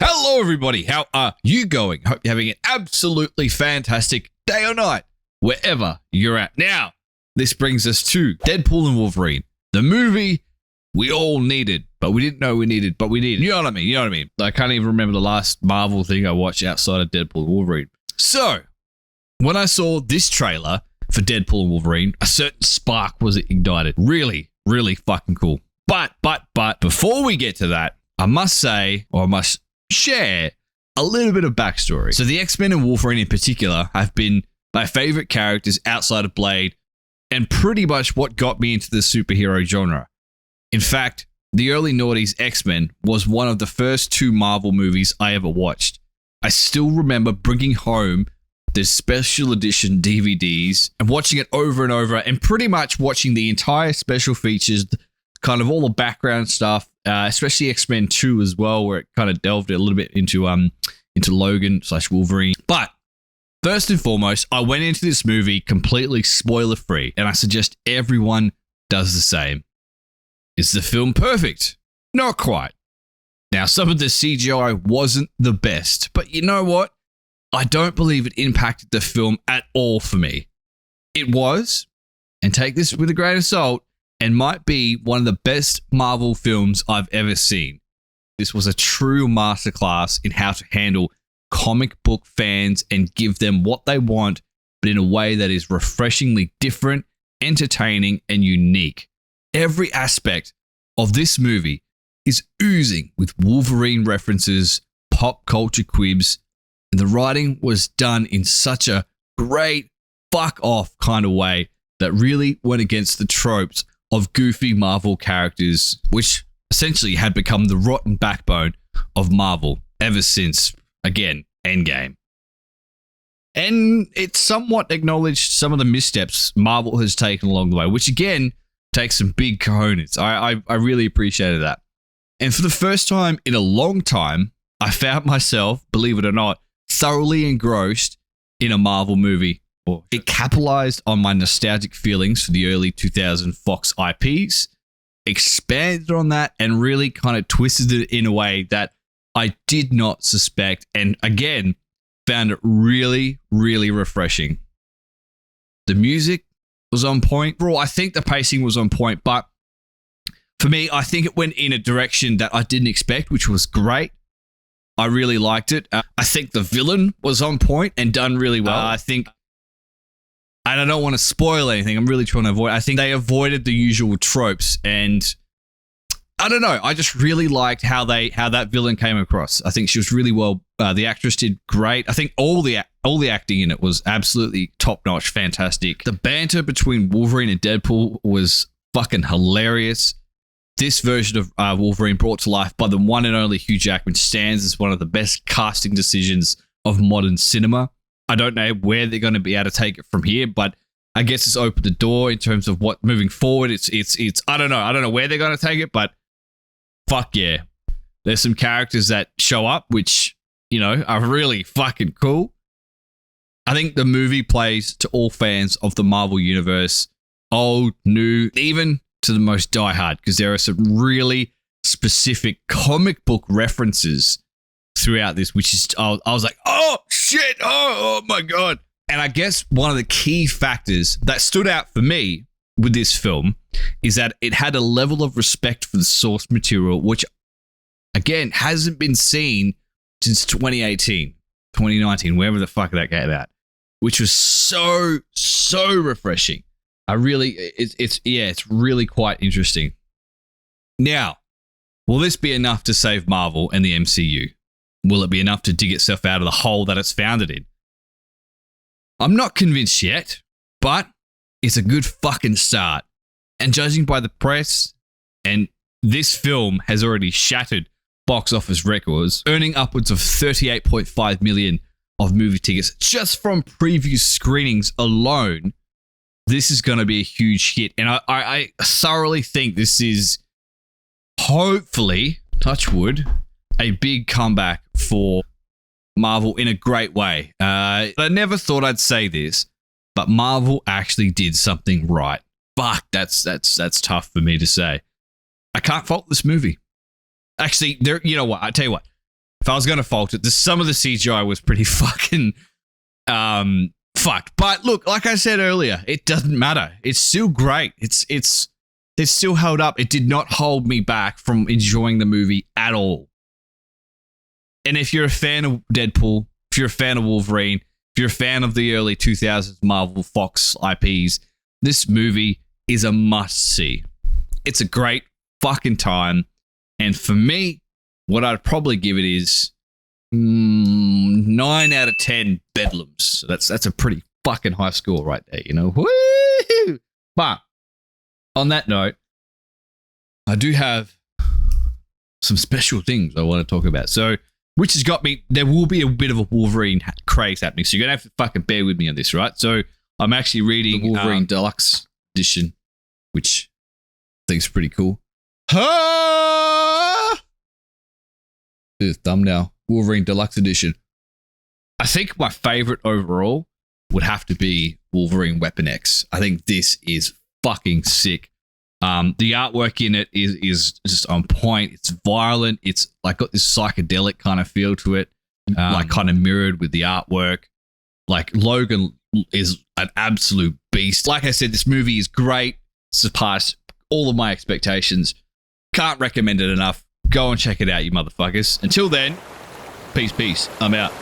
Hello, everybody. How are you going? Hope you're having an absolutely fantastic day or night, wherever you're at. Now, this brings us to Deadpool and Wolverine, the movie we all needed, but we didn't know we needed, but we needed. You know what I mean? You know what I mean? I can't even remember the last Marvel thing I watched outside of Deadpool and Wolverine. So, when I saw this trailer for Deadpool and Wolverine, a certain spark was ignited. Really, really fucking cool. But, before we get to that, I must say, or I must share a little bit of backstory. So the X-Men and Wolverine in particular have been my favorite characters outside of Blade and pretty much what got me into the superhero genre. In fact, the early noughties X-Men was one of the first two Marvel movies I ever watched. I still remember bringing home the special edition DVDs and watching it over and over and pretty much watching the entire special features, kind of all the background stuff, especially X-Men 2 as well, where it kind of delved a little bit into Logan/Wolverine. But first and foremost, I went into this movie completely spoiler-free, and I suggest everyone does the same. Is the film perfect? Not quite. Now, some of the CGI wasn't the best, but you know what? I don't believe it impacted the film at all for me. It was, and take this with a grain of salt, and might be one of the best Marvel films I've ever seen. This was a true masterclass in how to handle comic book fans and give them what they want, but in a way that is refreshingly different, entertaining, and unique. Every aspect of this movie is oozing with Wolverine references, pop culture quibs, and the writing was done in such a great fuck off kind of way that really went against the tropes of goofy Marvel characters, which essentially had become the rotten backbone of Marvel ever since, again, Endgame. And it somewhat acknowledged some of the missteps Marvel has taken along the way, which again takes some big cojones. I really appreciated that. And for the first time in a long time, I found myself, believe it or not, thoroughly engrossed in a Marvel movie. It capitalized on my nostalgic feelings for the early 2000 Fox IPs, expanded on that, and really kind of twisted it in a way that I did not suspect, and again, found it really, really refreshing. The music was on point. Bro, I think the pacing was on point, but for me, I think it went in a direction that I didn't expect, which was great. I really liked it. I think the villain was on point and done really well. And I don't want to spoil anything. I'm really trying to avoid. I think they avoided the usual tropes, and I don't know. I just really liked how that villain came across. I think she was really well. The actress did great. I think all the acting in it was absolutely top notch, fantastic. The banter between Wolverine and Deadpool was fucking hilarious. This version of Wolverine, brought to life by the one and only Hugh Jackman, stands as one of the best casting decisions of modern cinema. I don't know where they're going to be able to take it from here, but I guess it's opened the door in terms of what moving forward. It's I don't know where they're going to take it, but fuck yeah. There's some characters that show up, which, you know, are really fucking cool. I think the movie plays to all fans of the Marvel Universe, old, new, even to the most diehard, because there are some really specific comic book references throughout this, which is, I was like, oh shit, oh my god. And I guess one of the key factors that stood out for me with this film is that it had a level of respect for the source material, which again hasn't been seen since 2018, 2019, wherever the fuck that came out, which was so refreshing. It's really quite interesting. Now, will this be enough to save Marvel and the MCU? Will it be enough to dig itself out of the hole that it's founded in? I'm not convinced yet, but it's a good fucking start. And judging by the press, and this film has already shattered box office records, earning upwards of 38.5 million of movie tickets just from preview screenings alone. This is going to be a huge hit. And I thoroughly think this is, hopefully, touch wood, a big comeback for Marvel in a great way. I never thought I'd say this, but Marvel actually did something right. Fuck, that's tough for me to say. I can't fault this movie. Actually, you know what? I tell you what. If I was going to fault it, some of the CGI was pretty fucking fucked. But look, like I said earlier, it doesn't matter. It's still great. It's still held up. It did not hold me back from enjoying the movie at all. And if you're a fan of Deadpool, if you're a fan of Wolverine, if you're a fan of the early 2000s Marvel Fox IPs, this movie is a must-see. It's a great fucking time. And for me, what I'd probably give it is 9 out of 10 bedlams. So that's a pretty fucking high score right there, you know? Woo! But on that note, I do have some special things I want to talk about. So, which has got me, there will be a bit of a Wolverine craze happening. So you're going to have to fucking bear with me on this, right? So I'm actually reading the Wolverine Deluxe Edition, which I think is pretty cool. The thumbnail, Wolverine Deluxe Edition. I think my favorite overall would have to be Wolverine Weapon X. I think this is fucking sick. The artwork in it is just on point. It's violent. It's like got this psychedelic kind of feel to it, like kind of mirrored with the artwork. Like Logan is an absolute beast. Like I said, this movie is great. Surpassed all of my expectations. Can't recommend it enough. Go and check it out, you motherfuckers. Until then, peace. I'm out.